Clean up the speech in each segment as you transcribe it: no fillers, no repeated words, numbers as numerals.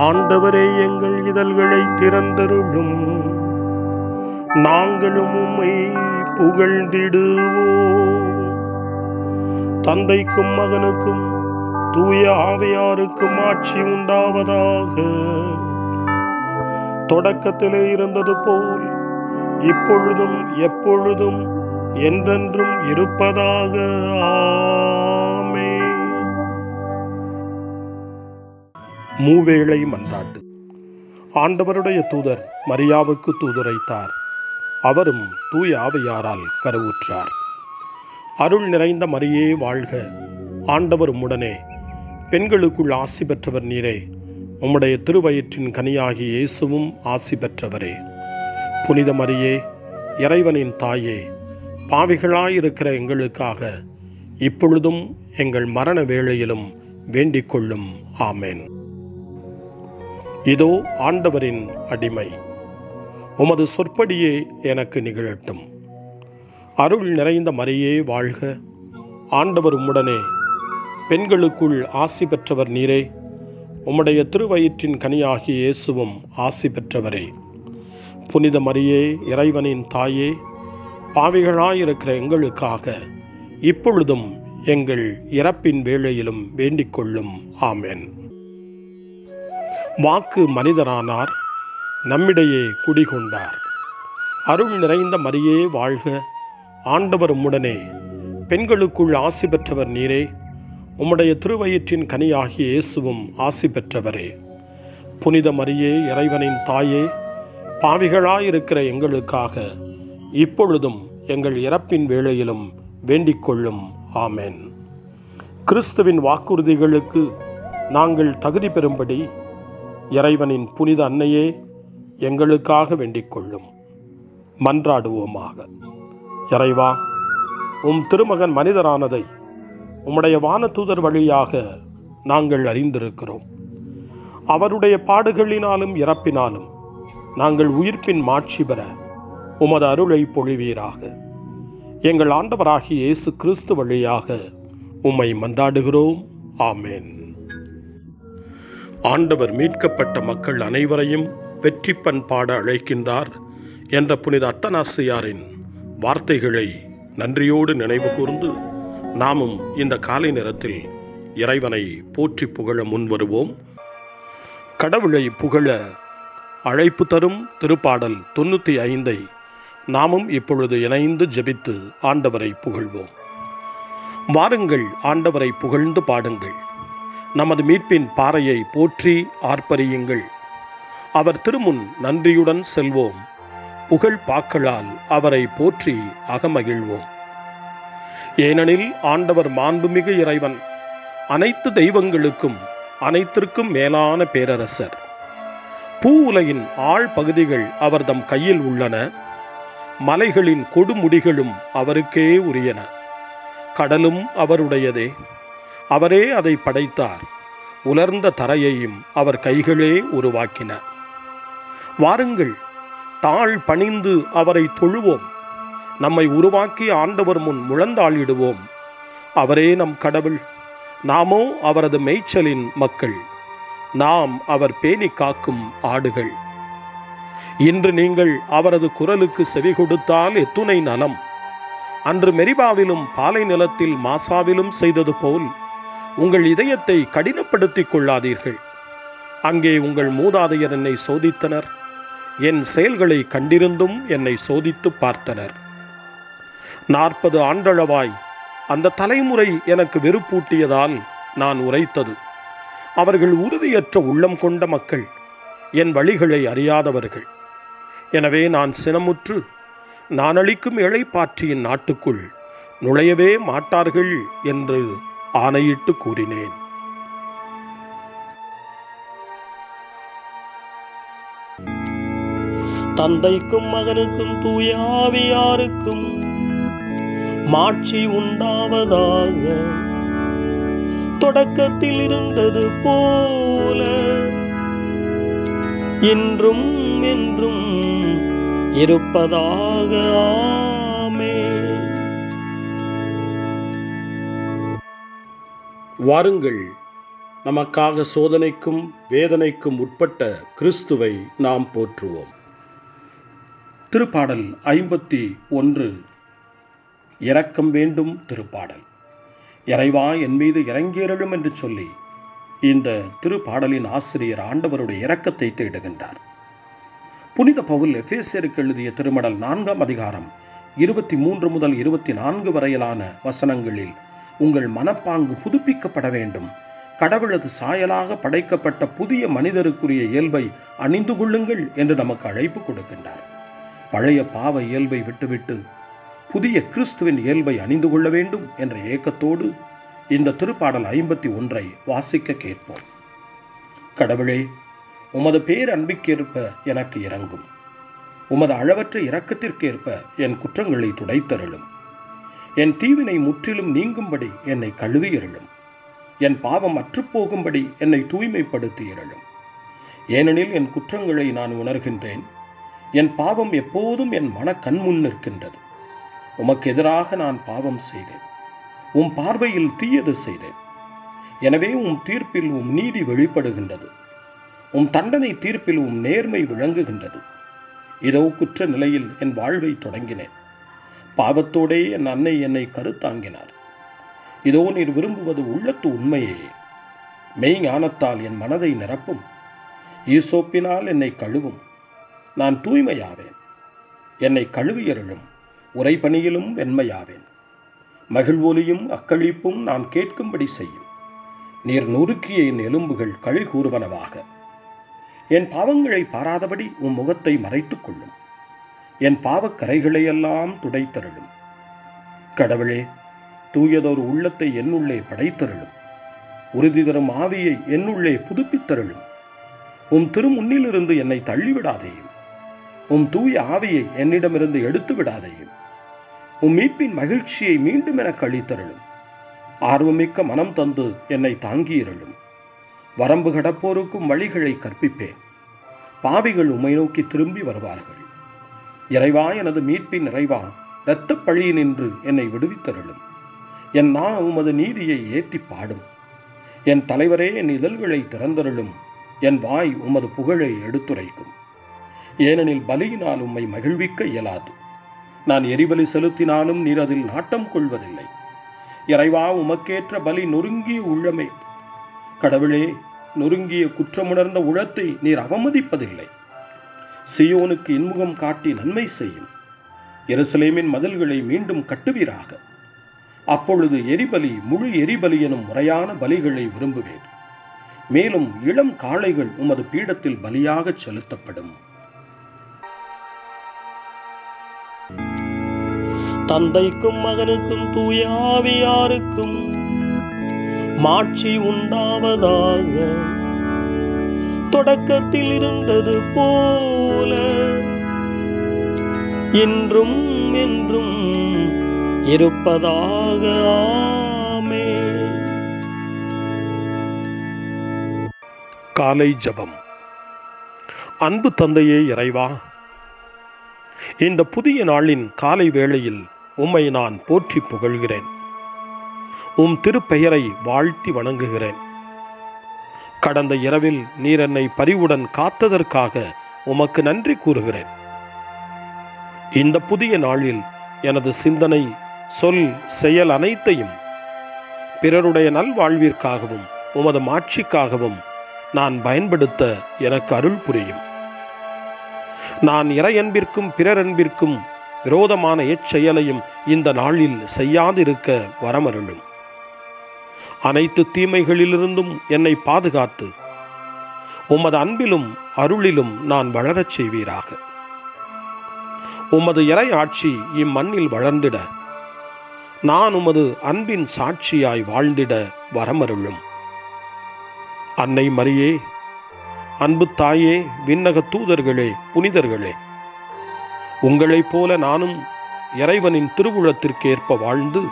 ஆண்டவரே, எங்கள் இதழ்களை திறந்தருளும், நாங்களும் உம்மை புகழ்ந்திடுவோம். தந்தைக்கும் மகனுக்கும் தூய ஆவியாருக்கும் ஆட்சி உண்டாவதாக. தொடக்கத்திலே இருந்தது போல் இப்பொழுதும் எப்பொழுதும் என்றென்றும் இருப்பதாக. ஆமென். மூவேளை மன்றாட்டு. ஆண்டவருடைய தூதர் மரியாவுக்கு தூதுரைத்தார். அவரும் தூய ஆவியாரால் கருவுற்றார். அருள் நிறைந்த மரியே வாழ்க, ஆண்டவர் உம்முடனே, பெண்களுக்குள் ஆசி பெற்றவர் நீரே. உம்முடைய திருவயிற்றின் கனியாகி இயேசுவும் ஆசி பெற்றவரே. புனித மரியே, இறைவனின் தாயே, பாவிகளாயிருக்கிற எங்களுக்காக இப்பொழுதும் எங்கள் மரண வேளையிலும் வேண்டிக் கொள்ளும். ஆமென். இதோ ஆண்டவரின் அடிமை, உமது சொற்படியே எனக்கு நிகழட்டும். அருள் நிறைந்த மரியே வாழ்க, ஆண்டவர் உம்முடனே, பெண்களுக்குள் ஆசி பெற்றவர் நீரே. உம்முடைய திருவயிற்றின் கனியாகிய இயேசுவும் ஆசி பெற்றவரே. புனித மரியே, இறைவனின் தாயே, பாவிகளாயிருக்கிற எங்களுக்காக இப்பொழுதும் எங்கள் இறப்பின் வேளையிலும் வேண்டிக் கொள்ளும். ஆமென். வாக்கு மனிதரானார், நம்மிடையே குடிகொண்டார். அருள் நிறைந்த மரியே வாழ்க, ஆண்டவர் உம்முடனே, பெண்களுக்குள் ஆசி பெற்றவர் நீரே. உம்முடைய திருவயிற்றின் கனியாகிய இயேசுவும் ஆசி பெற்றவரே. புனித மரியே, இறைவனின் தாயே, பாவிகளாயிருக்கிற எங்களுக்காக இப்பொழுதும் எங்கள் இறப்பின் வேளையிலும் வேண்டிக் கொள்ளும். ஆமென். கிறிஸ்துவின் வாக்குறுதிகளுக்கு நாங்கள் தகுதி பெறும்படி இறைவனின் புனித அன்னையே, எங்களுக்காக வேண்டிக் கொள்ளும். மன்றாடுவோமாக. இறைவா, உம் திருமகன் மனிதரானதை உம்முடைய வானதூதர் வழியாக நாங்கள் அறிந்திருக்கிறோம். அவருடைய பாடுகளினாலும் இறப்பினாலும் நாங்கள் உயிர்ப்பின் மாட்சி பெற உமது அருளை பொழிவீராக. எங்கள் ஆண்டவராகிய இயேசு கிறிஸ்து வழியாக உம்மை மன்றாடுகிறோம். ஆமென். ஆண்டவர் மீட்கப்பட்ட மக்கள் அனைவரையும் வெற்றி பண் பாட அழைக்கின்றார் என்ற புனித அத்தனாசியாரின் வார்த்தைகளை நன்றியோடு நினைவு கூர்ந்து நாமும் இந்த காலை நேரத்தில் இறைவனை போற்றி புகழ முன்வருவோம். கடவுளை புகழ அழைப்பு தரும் திருப்பாடல் 95 நாமும் இப்பொழுது இணைந்து ஜெபித்து ஆண்டவரை புகழ்வோம். வாருங்கள், ஆண்டவரை புகழ்ந்து பாடுங்கள். நமது மீட்பின் பாறையை போற்றி ஆர்ப்பரியுங்கள். அவர் திருமுன் நன்றியுடன் செல்வோம். புகழ் பாக்களால் அவரை போற்றி அகமகிழ்வோம். ஏனெனில் ஆண்டவர் மாண்புமிகு இறைவன், அனைத்து தெய்வங்களுக்கும் அனைத்திற்கும் மேலான பேரரசர். பூ உலகின் ஆழ் பகுதிகள் அவர்தம் கையில் உள்ளன. மலைகளின் கொடுமுடிகளும் அவருக்கே உரியன. கடலும் அவருடையதே, அவரே அதை படைத்தார். உலர்ந்த தரையையும் அவர் கைகளே உருவாக்கின. வாருங்கள், தாழ் பணிந்து அவரை தொழுவோம். நம்மை உருவாக்கி ஆண்டவர் முன் முழந்தாளிடுவோம். அவரே நம் கடவுள், நாமோ அவரது மேய்ச்சலின் மக்கள். நாம் அவர் பேணி காக்கும் ஆடுகள். இன்று நீங்கள் அவரது குரலுக்கு செவி கொடுத்தால் எத்துணை நலம். அன்று மெரிபாவிலும் பாலை நிலத்தில் மாசாவிலும் செய்தது போல் உங்கள் இதயத்தை கடினப்படுத்திக் கொள்ளாதீர்கள். அங்கே உங்கள் மூதாதையர் என்னை சோதித்தனர். என் செயல்களை கண்டிருந்தும் என்னை சோதித்து பார்த்தனர். 40 ஆண்டளவாய் அந்த தலைமுறை எனக்கு வெறுப்பூட்டியதால் நான் உரைத்தது. அவர்கள் உறுதியற்ற உள்ளம் கொண்ட மக்கள், என் வழிகளை அறியாதவர்கள். எனவே நான் சினமுற்று, நான் அளிக்கும் இளைப்பாற்றியின் நாட்டுக்குள் நுழையவே மாட்டார்கள் என்று ஆணையிட்டு கூறினேன். தந்தைக்கும் மகனுக்கும் தூய ஆவியாருக்கும் மாட்சி உண்டாவதாக. தொடக்கத்தில் இருந்தது போல இன்றும் என்றும் இருப்பதாக. ஆமென். வாருங்கள், நமக்காக சோதனைக்கும் வேதனைக்கும் உட்பட்ட கிறிஸ்துவை நாம் போற்றுவோம். திருப்பாடல் 51. இரக்கம் வேண்டும் திருப்பாடல். இறைவா என் மீது இறங்கியருளும் என்று சொல்லி இந்த திருப்பாடலின் ஆசிரியர் ஆண்டவருடைய இரக்கத்தை தேடுகின்றார். புனித பவுல் எபேசியருக்கு எழுதிய திருமடல் 4ஆம் அதிகாரம் 23 முதல் 24 வரையிலான வசனங்களில் உங்கள் மனப்பாங்கு புதுப்பிக்கப்பட வேண்டும், கடவுளது சாயலாக படைக்கப்பட்ட புதிய மனிதருக்குரிய இயல்பை அணிந்து கொள்ளுங்கள் என்று நமக்கு அழைப்பு கொடுக்கின்றார். பழைய பாவ இயல்பை விட்டுவிட்டு புதிய கிறிஸ்துவின் இயல்பை அணிந்து கொள்ள வேண்டும் என்ற ஏக்கத்தோடு இந்த திருப்பாடல் 51 வாசிக்க கேட்போம். கடவுளே, உமது பேரன்பிற்கேற்ப எனக்கு இரங்கும். உமது அளவற்ற இரக்கத்திற்கேற்ப என் குற்றங்களை துடைத்தருளும். என் தீவினை முற்றிலும் நீங்கும்படி என்னை கழுவியருளும். என் பாவம் அற்றுப்போகும்படி என்னை தூய்மைப்படுத்தியருளும். ஏனெனில் என் குற்றங்களை நான் உணர்கின்றேன். என் பாவம் எப்போதும் என் மன கண்முன் நிற்கின்றது. உமக்கு எதிராக நான் பாவம் செய்தேன், உம் பார்வையில் தீயது செய்தேன். எனவே உம் தீர்ப்பில் உம் நீதி வெளிப்படுகின்றது, உம் தண்டனை தீர்ப்பில் உம் நேர்மை விளங்குகின்றது. இதோ குற்ற நிலையில் என் வாழ்வை தொடங்கினேன். பாவத்தோடே என் அன்னை என்னை கருத்தாங்கினார். இதோ நீர் விரும்புவது உள்ளத்து உண்மையே. மெய் ஞானத்தால் என் மனதை நிரப்பும். ஈசோப்பினால் என்னை கழுவும், நான் தூய்மையாவேன். என்னை கழுவியருளும், உறைபனியிலும் வெண்மையாவேன். மகிழ்வொலியும் அக்களிப்பும் நான் கேட்கும்படி செய்யும். நீர் நொறுக்கிய என் எலும்புகள் களி கூறுவனவாக. என் பாவங்களை பாராதபடி உம் முகத்தை மறைத்துக் கொள்ளும். என் பாவக்கரைகளையெல்லாம் துடைத்தருளும். கடவுளே, தூயதொரு உள்ளத்தை என்னுள்ளே படைத்தருளும். உறுதி தரும் ஆவியை என்னுள்ளே புதுப்பித்தருளும். உம் திருமுன்னிலிருந்து என்னை தள்ளிவிடாதேயும். உம் தூய ஆவியை என்னிடமிருந்து எடுத்து விடாதேயும். உம் மீட்பின் மகிழ்ச்சியை மீண்டும் எனக்கு அளித்தருளும். ஆர்வமிக்க மனம் தந்து என்னை தாங்கியிருளும். வரம்பு கடப்போருக்கும் வழிகளை கற்பிப்பேன். பாவிகள் உம்மை நோக்கி திரும்பி வருவார்கள். இறைவா, எனது மீட்பின் இறைவா, இரத்தப் பழியினின்று என்னை விடுவித்தருளும். என் நா உமது நீதியை ஏத்தி பாடும். என் தலைவரே, என் இதழ்களை திறந்தருளும். என் வாய் உமது புகழை எடுத்துரைக்கும். ஏனெனில் பலியினால் உம்மை மகிழ்விக்க இயலாது. நான் எரிபலி செலுத்தினாலும் நீர் அதில் நாட்டம் கொள்வதில்லை. இறைவா, உமக்கேற்ற பலி நொறுங்கிய உள்ளமே. கடவுளே, நொறுங்கிய குற்றமுணர்ந்த உளத்தை நீர் அவமதிப்பதில்லை. சியோனுக்கு இன்முகம் காட்டி நன்மை செய்யும். எருசலேமின் மதில்களை மீண்டும் கட்டுவீராக. அப்பொழுது எரிபலி முழு எரிபலி எனும் முறையான பலிகளை விரும்புவேன். மேலும் இளம் காளைகள் உமது பீடத்தில் பலியாக செலுத்தப்படும். தந்தைக்கும் மகனுக்கும் தூய ஆவியாருக்கும் மாட்சி உண்டாவதாக. தொடக்கத்தில் இருந்தது போல இன்றும் என்றும் இருப்பதாக. ஆமென். காலை ஜெபம். அன்பு தந்தையே இறைவா, இந்த புதிய நாளின் காலை வேளையில் உம்மை நான் போற்றி புகழ்கிறேன். உம் திருப்பெயரை வாழ்த்தி வணங்குகிறேன். கடந்த இரவில் நீர் என்னை பரிவுடன் காத்ததற்காக உமக்கு நன்றி கூறுகிறேன். இந்த புதிய நாளில் எனது சிந்தனை, சொல், செயல் அனைத்தையும் பிறருடைய நல்வாழ்விற்காகவும் உமது மாட்சிக்காகவும் நான் பயன்படுத்த எனக்கு அருள் புரியும். நான் இறையன்பிற்கும் பிறரன்பிற்கும் விரோதமான எச்செயலையும் இந்த நாளில் செய்யாதிருக்க வரமருளும். அனைத்து தீமைகளிலிருந்தும் என்னை பாதுகாத்து உமது அன்பிலும் அருளிலும் நான் வளரச் செய்வீராக. உமது இறை ஆட்சி இம்மண்ணில் வளர்ந்திட நான் உமது அன்பின் சாட்சியாய் வாழ்ந்திட வரமருளும். அன்னை மரியே, அன்பு தாயே, விண்ணக தூதர்களே, புனிதர்களே, உங்களைப் போல நானும் இறைவனின் திருவுளத்திற்கேற்ப வாழ்ந்து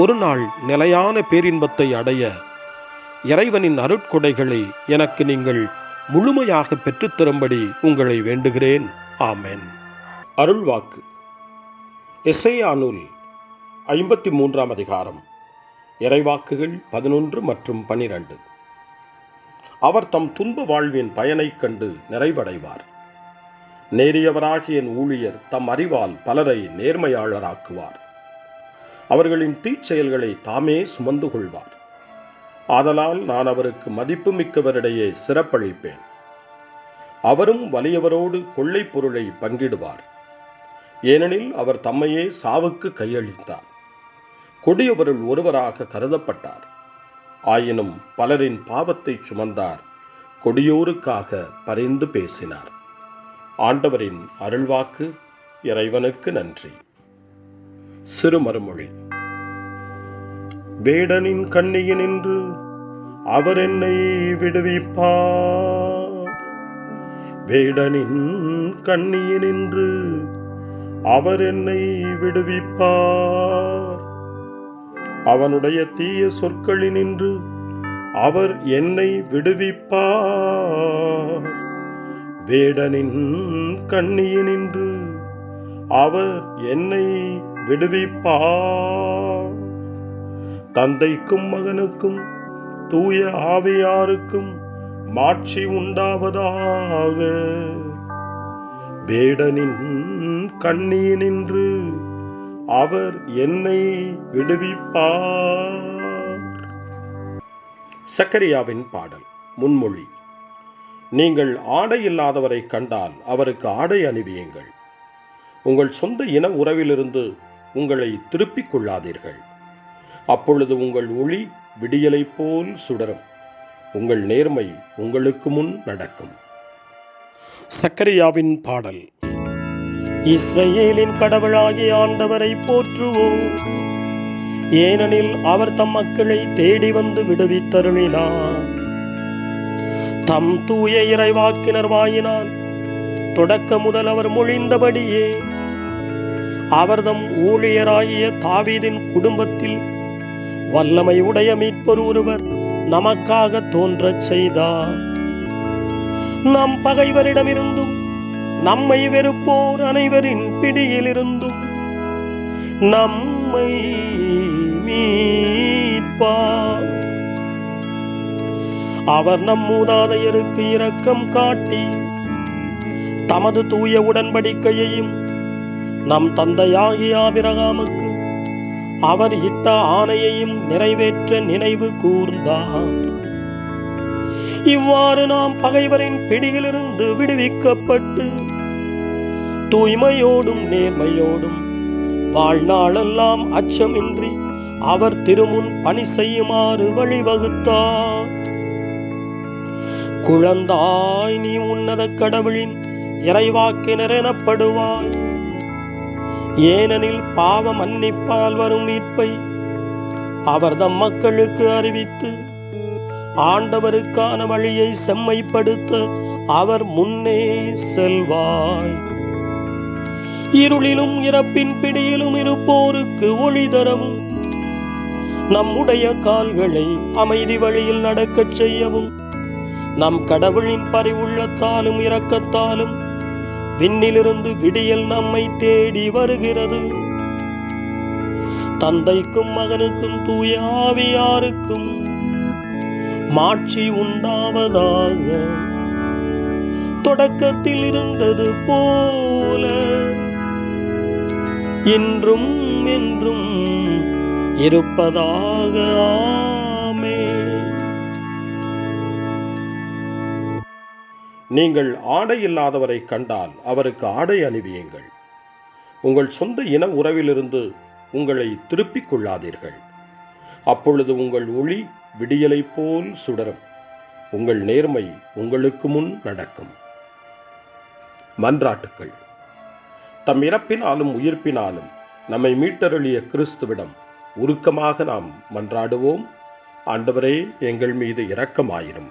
ஒரு நாள் நிலையான பேரின்பத்தை அடைய இறைவனின் அருட்கொடைகளை எனக்கு நீங்கள் முழுமையாக பெற்றுத்தரும்படி உங்களை வேண்டுகிறேன். ஆமென். அருள்வாக்கு. எசேயா நூல் 53ஆம் அதிகாரம் இறைவாக்குகள் 11 மற்றும் 12. அவர் தம் துன்ப வாழ்வின் பயனைக் கண்டு நிறைவடைவார். நேரியவராகிய என் ஊழியர் தம் அறிவால் பலரை நேர்மையாளராக்குவார். அவர்களின் தீச்செயல்களை தாமே சுமந்து கொள்வார். ஆதலால் நான் அவருக்கு மதிப்புமிக்கவரிடையே சிறப்பளிப்பேன். அவரும் வலியவரோடு கொள்ளை பொருளை பங்கிடுவார். ஏனெனில் அவர் தம்மையே சாவுக்கு கையளித்தார். கொடியவருள் ஒருவராக கருதப்பட்டார். ஆயினும் பலரின் பாவத்தை சுமந்தார். கொடியோருக்காக பரிந்து பேசினார். ஆண்டவரின் அருள்வாக்கு. இறைவனுக்கு நன்றி. சிறுமறுமொழி. வேடனின் கண்ணியினின்று அவர் என்னை விடுவிப்பார். வேடனின் கண்ணியினின்று அவர் என்னை விடுவிப்பார். அவனுடைய தீய சொற்களினின்று அவர் என்னை விடுவிப்பார். வேடனின் கண்ணியினின்று அவர் என்னை விடுவிப்பார். தந்தைக்கும் மகனுக்கும் தூய ஆவியாருக்கும் மாட்சி உண்டாவதாக. வேடனின் கண்ணியினின்று அவர் என்னை விடுவிப்பார். சக்கரியாவின் பாடல். முன்மொழி. நீங்கள் ஆடை இல்லாதவரை கண்டால் அவருக்கு ஆடை அணிவியுங்கள். உங்கள் சொந்த இன உறவிலிருந்து உங்களை திருப்பிக் கொள்ளாதீர்கள். அப்பொழுது உங்கள் ஒளி விடியலை போல் சுடரும். உங்கள் நேர்மை உங்களுக்கு முன் நடக்கும். சக்கரியாவின் பாடல். இஸ்ரவேலின் கடவுளாகிய ஆண்டவரை போற்றுவோம். ஏனெனில் அவர் தம் மக்களை தேடி வந்து விடுவித்தருளினார். தம் தூய இறைவாக்கினர் வாயினால் தொடக்க முதல் அவர் மொழிந்தபடியே அவர் தம் ஊழியராகிய தாவீதின் குடும்பத்தில் வல்லமை உடைய மீட்பர் ஒருவர் நமக்காக தோன்றச் செய்தார். நம் பகைவரிடமிருந்தும் நம்மை வெறுப்போர் அனைவரின் பிடியிலிருந்தும் நம்மை மீட்பார். அவர் நம் மூதாதையருக்கு இரக்கம் காட்டி தமது தூய உடன்படிக்கையையும் நம் தந்தையாகிய ஆபிரகாமுக்கு அவர் இட்ட ஆணையையும் நிறைவேற்ற நினைவு கூர்ந்தார். இவ்வாறு நாம் பகைவரின் பிடியிலிருந்து விடுவிக்கப்பட்டு தூய்மையோடும் நேர்மையோடும் வாழ்நாளெல்லாம் அச்சமின்றி அவர் திருமுன் பணி செய்யுமாறு வழிவகுத்தார். குழந்தாய், நீ உன்னத கடவுளின் இறைவாக்கினர் எனப்படுவாய். ஏனெனில் பாவ மன்னிப்பால் வரும் மீட்பை அவர் தம் மக்களுக்கு அறிவித்து ஆண்டவருக்கான வழியை செம்மைப்படுத்த அவர் முன்னே செல்வாய். இருளிலும் இறப்பின் பிடியிலும் இருப்போருக்கு ஒளி தரவும் நம்முடைய கால்களை அமைதி வழியில் நடக்கச் செய்யவும் நம் கடவுளின் பரிவுள்ளத்தாலும் இரக்கத்தாலும் விண்ணிலிருந்து விடியல் நம்மை தேடி வருகிறது. தந்தைக்கும் மகனுக்கும் தூய ஆவியாருக்கும் மாட்சி உண்டாவதாக. தொடக்கத்தில் இருந்தது போல இன்றும் என்றும் இருப்பதாக. ஆமென். நீங்கள் ஆடை இல்லாதவரை கண்டால் அவருக்கு ஆடை அணிவியுங்கள். உங்கள் சொந்த இன உறவிலிருந்து உங்களை திருப்பிக் கொள்ளாதீர்கள். அப்பொழுது உங்கள் ஒளி விடியலை போல் சுடரும். உங்கள் நேர்மை உங்களுக்கு முன் நடக்கும். மன்றாட்டுக்கள். தம் இறப்பினாலும் உயிர்ப்பினாலும் நம்மை மீட்டருளிய கிறிஸ்துவிடம் உருக்கமாக நாம் மன்றாடுவோம். ஆண்டவரே, எங்கள் மீது இரக்கமாயிரும்.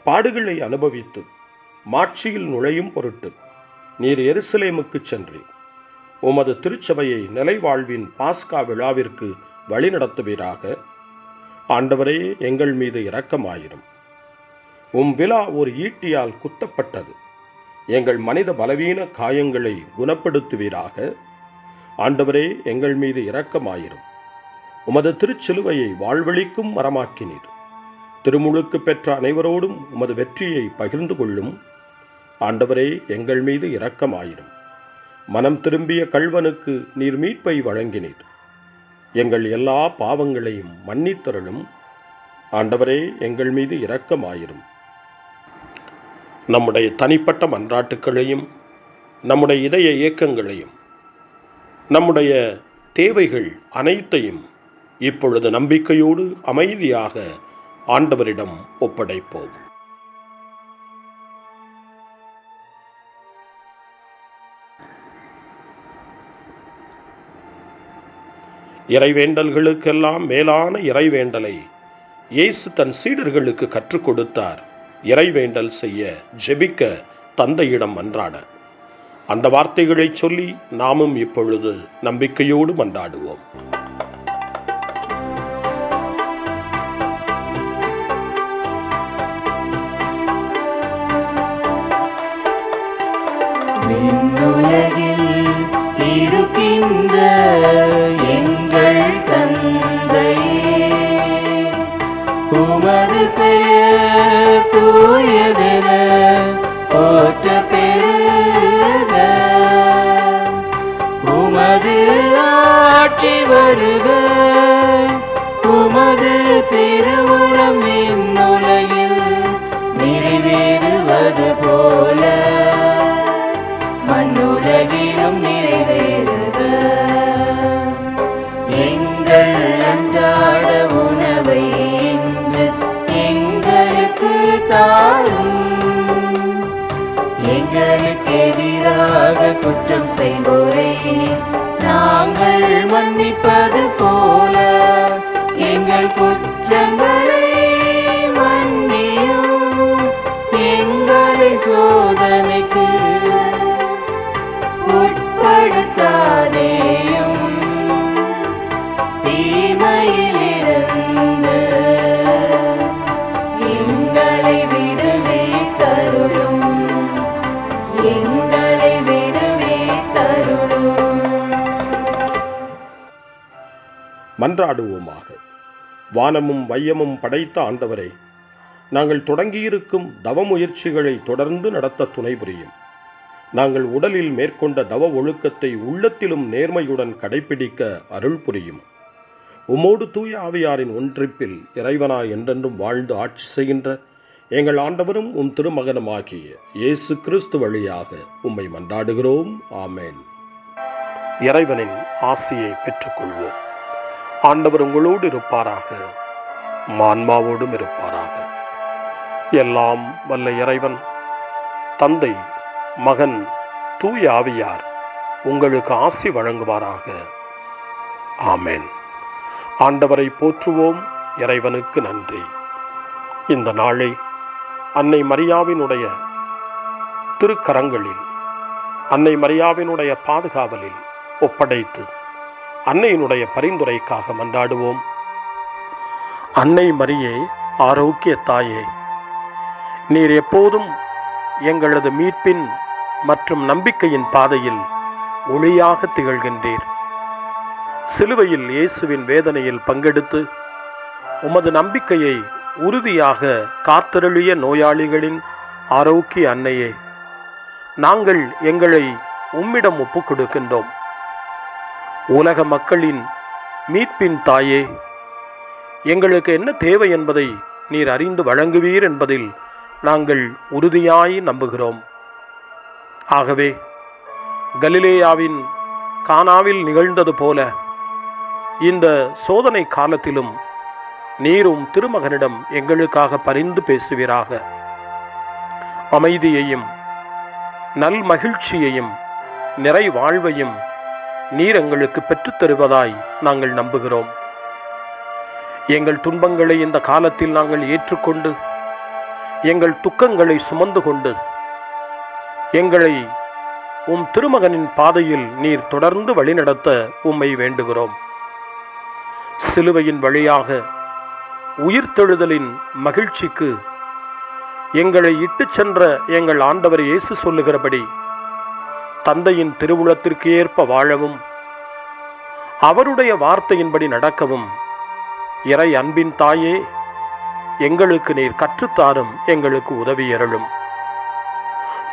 பாடுகளை அனுபவித்து மாட்சியில் நுழையும் பொருட்டு நீர் எருசலேமுக்கு சென்று உமது திருச்சபையை நிலைவாழ்வின் பாஸ்கா விழாவிற்கு வழிநடத்துவீராக. ஆண்டவரே, எங்கள் மீது இரக்கமாயிரும். விழா ஒரு ஈட்டியால் குத்தப்பட்டது. எங்கள் மனித பலவீன காயங்களை குணப்படுத்துவீராக. ஆண்டவரே, எங்கள் மீது இரக்கமாயிரும். உமது திருச்சிலுவையை வாழ்வழிக்கும் மரமாக்கினீர். திருமுழுக்கு பெற்ற அனைவரோடும் உமது வெற்றியை பகிர்ந்து கொள்ளும். ஆண்டவரே, எங்கள் மீது இரக்கமாயிரும். மனம் திரும்பிய கள்வனுக்கு நீர் மீட்பை வழங்கினீர். எங்கள் எல்லா பாவங்களையும் மன்னித்தருளும். ஆண்டவரே, எங்கள் மீது இரக்கமாயிரும். நம்முடைய தனிப்பட்ட மன்றாட்டுக்களையும் நம்முடைய இதய இயக்கங்களையும் நம்முடைய தேவைகள் அனைத்தையும் இப்பொழுது நம்பிக்கையோடு அமைதியாக ஆண்டவரிடம் ஒப்படைப்போம். இறைவேண்டல்களுக்கெல்லாம் மேலான இறைவேண்டலை இயேசு தன் சீடர்களுக்கு கற்றுக் கொடுத்தார். இறைவேண்டல் செய்ய, ஜெபிக்க, தந்தையிடம் மன்றாட. அந்த வார்த்தைகளை சொல்லி நாமும் இப்பொழுது நம்பிக்கையோடு மன்றாடுவோம். விண்ணுலகில் இருக்கின்ற எங்கள் தந்தையே, உமது பெயர் தூயதென போற்ற பெருக. உமது ஆட்சி வருக. உமது திருவுளம் விண்ணுலகில் நிறைவேறுவது போல மண்ணுலகிலும் நிறைவேறுக. எங்கள் அன்றாட உணவை இன்று எங்களுக்கு தாரும். எங்களுக்கு எதிராக குற்றம் செய்வோரை நாங்கள் மன்னிப்பது போல எங்கள் குற்றங்களை மன்னியும். எங்களை சோதனைக்கு உட்படுத்தாதேயும், தீமையிலிருந்து எங்களை விடுவித்தருளும். எங்களை விடுவித்தருளும். மன்றாடுவோமாக. வானமும் வையமும் படைத்த ஆண்டவரே, நாங்கள் தொடங்கியிருக்கும் தவ முயற்சிகளை தொடர்ந்து நடத்த துணை புரியும். நாங்கள் உடலில் மேற்கொண்ட தவ ஒழுக்கத்தை உள்ளத்திலும் நேர்மையுடன் கடைபிடிக்க அருள் புரியும். உம்மோடு தூய ஆவியாரின் ஒன்றிப்பில் இறைவனாய் என்றென்றும் வாழ்ந்து ஆட்சி செய்கின்ற எங்கள் ஆண்டவரும் உம் திருமகனுமாகிய இயேசு கிறிஸ்து வழியாக உம்மை மன்றாடுகிறோம். ஆமேன். இறைவனின் ஆசியை பெற்றுக்கொள்வோம். ஆண்டவர் உங்களோடு இருப்பாராக, ஆன்மாவோடும் இருப்பாராக. எல்லாம் வல்ல இறைவன் தந்தை, மகன், தூய ஆவியார் உங்களுக்கு ஆசி வழங்குவாராக. ஆமேன். ஆண்டவரை போற்றுவோம். இறைவனுக்கு நன்றி. இந்த நாளை அன்னை மரியாவினுடைய திருக்கரங்களில், அன்னை மரியாவினுடைய பாதுகாவலில் ஒப்படைத்து அன்னையினுடைய பரிந்துரைக்காக மன்றாடுவோம். அன்னை மரியே, ஆரோக்கிய தாயே, நீர் எப்போதும் எங்களது மீட்பின் மற்றும் நம்பிக்கையின் பாதையில் ஒளியாக திகழ்கின்றீர். சிலுவையில் இயேசுவின் வேதனையில் பங்கெடுத்து உமது நம்பிக்கையை உறுதியாக காத்தருளிய நோயாளிகளின் ஆரோக்கிய அன்னையே, நாங்கள் எங்களை உம்மிடம் ஒப்புக் கொடுக்கின்றோம். உலக மக்களின் மீட்பின் தாயே, எங்களுக்கு என்ன தேவை என்பதை நீர் அறிந்து வழங்குவீர் என்பதில் நாங்கள் உறுதியாய் நம்புகிறோம். ஆகவே கலிலேயாவின் கானாவில் நிகழ்ந்தது போல இந்த சோதனை காலத்திலும் நீரும் திருமகனிடம் எங்களுக்காக பரிந்து பேசுவீராக. அமைதியையும் நல் மகிழ்ச்சியையும் நிறை வாழ்வையும் நீர் எங்களுக்கு பெற்றுத்தருவதாய் நாங்கள் நம்புகிறோம். எங்கள் துன்பங்களை இந்த காலத்தில் நாங்கள் ஏற்றுக்கொண்டு, எங்கள் துக்கங்களை சுமந்து கொண்டு, எங்களை உம் திருமகனின் பாதையில் நீர் தொடர்ந்து வழிநடத்த உம்மை வேண்டுகிறோம். சிலுவையின் வழியாக உயிர்த்தெழுதலின் மகிழ்ச்சிக்கு எங்களை இட்டுச் சென்ற எங்கள் ஆண்டவர் இயேசு சொல்லுகிறபடி தந்தையின் திருவுளத்திற்கு ஏற்ப வாழவும், அவருடைய வார்த்தையின்படி நடக்கவும் இறை அன்பின் தாயே, எங்களுக்கு நீர் கற்றுத்தாரும், எங்களுக்கு உதவி அருளும்.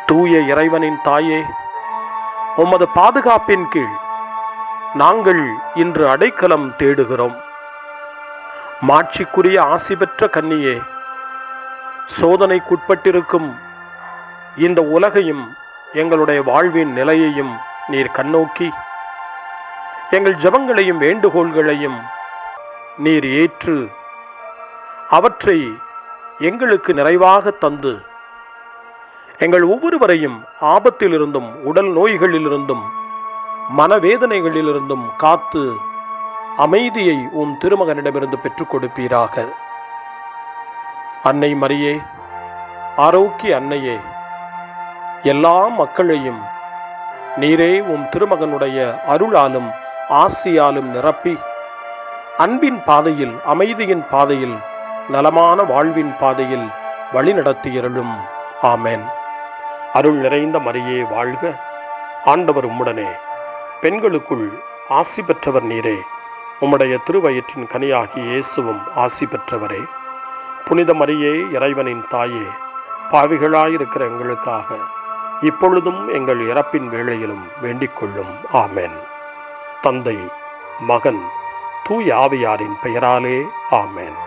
தூய இறைவனின் தாயே, உமது பாதுகாப்பின் கீழ் நாங்கள் இன்று அடைக்கலம் தேடுகிறோம். மாட்சிக்குரிய ஆசி பெற்ற கன்னியே, சோதனைக்குட்பட்டிருக்கும் இந்த உலகையும் எங்களுடைய வாழ்வின் நிலையையும் நீர் கண்ணோக்கி எங்கள் ஜெபங்களையும் வேண்டுகோள்களையும் நீர் ஏற்று அவற்றை எங்களுக்கு நிறைவாக தந்து எங்கள் ஒவ்வொருவரையும் ஆபத்திலிருந்தும் உடல் நோய்களிலிருந்தும் மனவேதனைகளிலிருந்தும் காத்து அமைதியை உம் திருமகனிடமிருந்து பெற்றுக் கொடுப்பீராக. அன்னை மரியே, ஆரோக்கிய அன்னையே, எல்லா மக்களையும் நீரே உம் திருமகனுடைய அருளாலும் ஆசியாலும் நிரப்பி அன்பின் பாதையில், அமைதியின் பாதையில், நலமான வாழ்வின் பாதையில் வழிநடத்தியருளும். ஆமென். அருள் நிறைந்த மரியே வாழ்க, ஆண்டவர் உம்முடனே, பெண்களுக்குள் ஆசி பெற்றவர் நீரே, உம்முடைய திருவயிற்றின் கனியாகிய இயேசுவும் ஆசி பெற்றவரே. புனித மரியே, இறைவனின் தாயே, பாவிகளாயிருக்கிற எங்களுக்காக இப்பொழுதும் எங்கள் இறப்பின் வேளையிலும் வேண்டிக் கொள்ளும். ஆமென். தந்தை, மகன், தூய ஆவியாரின் பெயராலே ஆமென்.